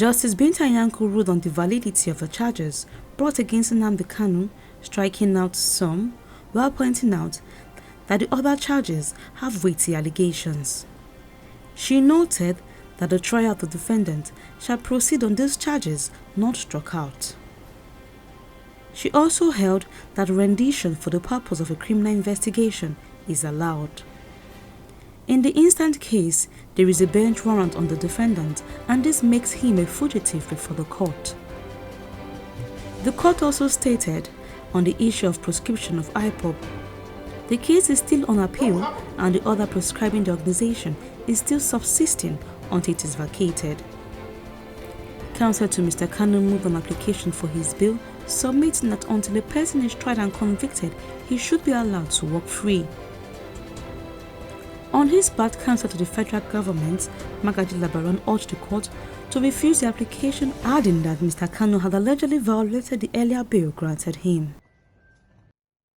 Justice Binta Nyako ruled on the validity of the charges brought against Nnamdi Kanu, striking out some, while pointing out that the other charges have weighty allegations. She noted that the trial of the defendant shall proceed on these charges not struck out. She also held that rendition for the purpose of a criminal investigation is allowed. In the instant case, there is a bench warrant on the defendant, and this makes him a fugitive before the court. The court also stated on the issue of proscription of IPOB, the case is still on appeal and the order proscribing the organization is still subsisting until it is vacated. Counsel to Mr. Kanu moved an application for his bail, submitting that until a person is tried and convicted, he should be allowed to walk free. On his part, counsel to the federal government, Magaji Labaran, urged the court to refuse the application, adding that Mr. Kanu had allegedly violated the earlier bail granted him.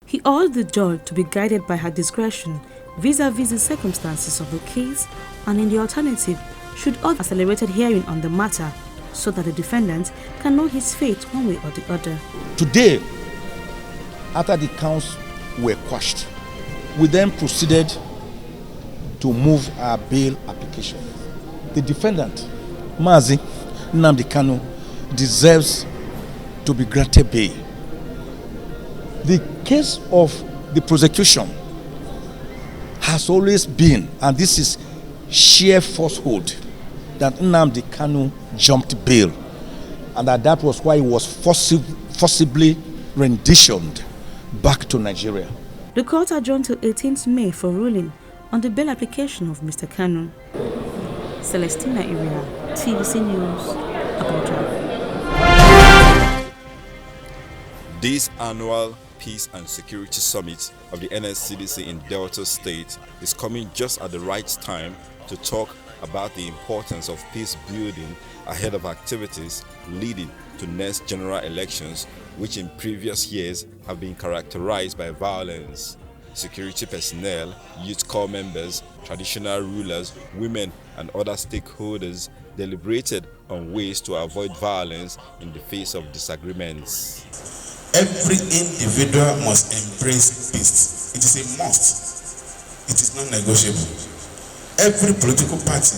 He urged the judge to be guided by her discretion vis-a-vis the circumstances of the case, and in the alternative, should order accelerated hearing on the matter so that the defendant can know his fate one way or the other. Today, after the counts were quashed, we then proceeded to move our bail application. The defendant, Mazi Nnamdi Kanu, deserves to be granted bail. The case of the prosecution has always been, and this is sheer falsehood, that Nnamdi Kanu jumped bail, and that was why he was forcibly renditioned back to Nigeria. The court adjourned till 18th May for ruling on the bail application of Mr. Kanu. Celestina Iria, TVC News, Abuja. This annual Peace and Security Summit of the NSCDC in Delta State is coming just at the right time to talk about the importance of peace building ahead of activities leading to next general elections, which in previous years have been characterized by violence. Security personnel, youth corps members, traditional rulers, women and other stakeholders deliberated on ways to avoid violence in the face of disagreements. Every individual must embrace peace. It is a must. It is not negotiable. Every political party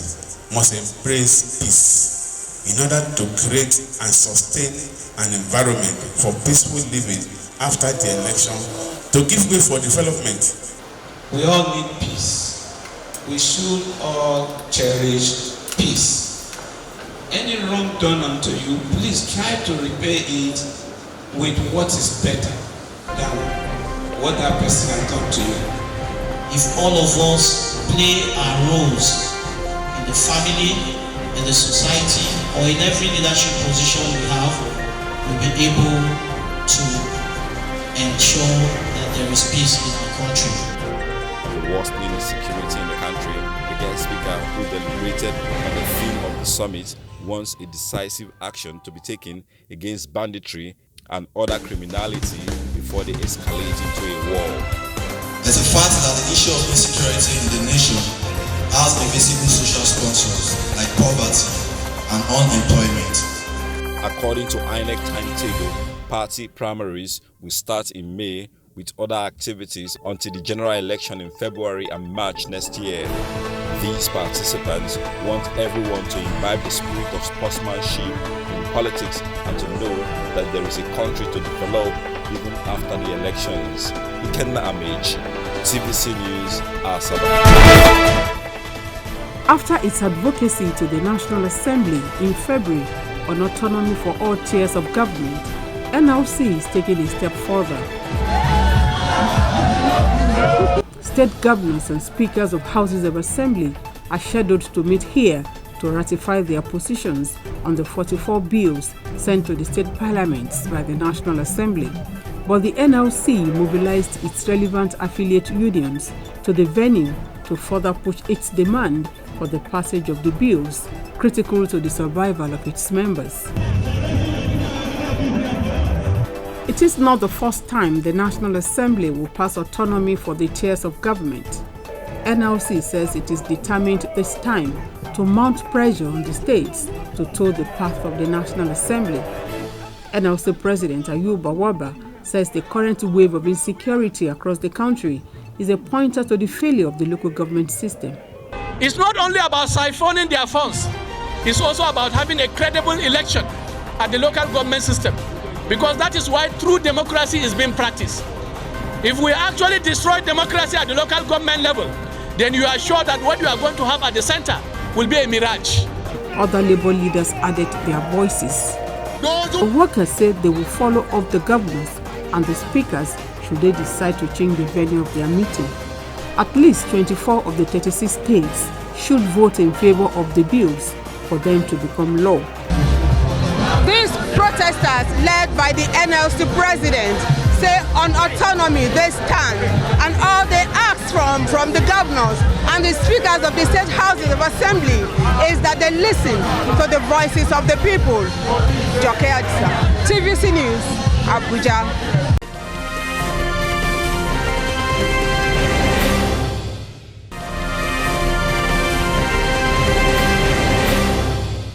must embrace peace in order to create and sustain an environment for peaceful living after the election, to give way for development. We all need peace. We should all cherish peace. Any wrong done unto you, please try to repay it with what is better than what that person has done to you. If all of us play our roles in the family, in the society, or in every leadership position we have, we'll be able to ensure that there is peace in our country. The worsening insecurity in the country, the guest speaker who deliberated on the theme of the summit wants a decisive action to be taken against banditry and other criminality before they escalate into a war. There's a fact that the issue of insecurity in the nation has invisible social sponsors like poverty and unemployment. According to INEC timetable, party primaries will start in May with other activities until the general election in February and March next year. These participants want everyone to imbibe the spirit of sportsmanship in politics and to know that there is a country to develop even after the elections. Ikenna Amage, TVC News, Asaba. After its advocacy to the National Assembly in February on autonomy for all tiers of government, NLC is taking a step further. State governors and speakers of houses of assembly are scheduled to meet here to ratify their positions on the 44 bills sent to the state parliaments by the National Assembly. But the NLC mobilized its relevant affiliate unions to the venue to further push its demand for the passage of the bills, critical to the survival of its members. It is not the first time the National Assembly will pass autonomy for the tiers of government. NLC says it is determined this time to mount pressure on the states to toe the path of the National Assembly. NLC President Ayuba Waba says the current wave of insecurity across the country is a pointer to the failure of the local government system. It's not only about siphoning their funds, it's also about having a credible election at the local government system, because that is why true democracy is being practiced. If we actually destroy democracy at the local government level, then you are sure that what you are going to have at the center will be a mirage. Other labor leaders added their voices. The workers said they will follow up the governors and the speakers should they decide to change the venue of their meeting. At least 24 of the 36 states should vote in favor of the bills for them to become law. These protesters, led by the NLC president, say on autonomy they stand, and all they ask from the governors and the speakers of the state houses of assembly is that they listen to the voices of the people. Joke Adisa, TVC News, Abuja.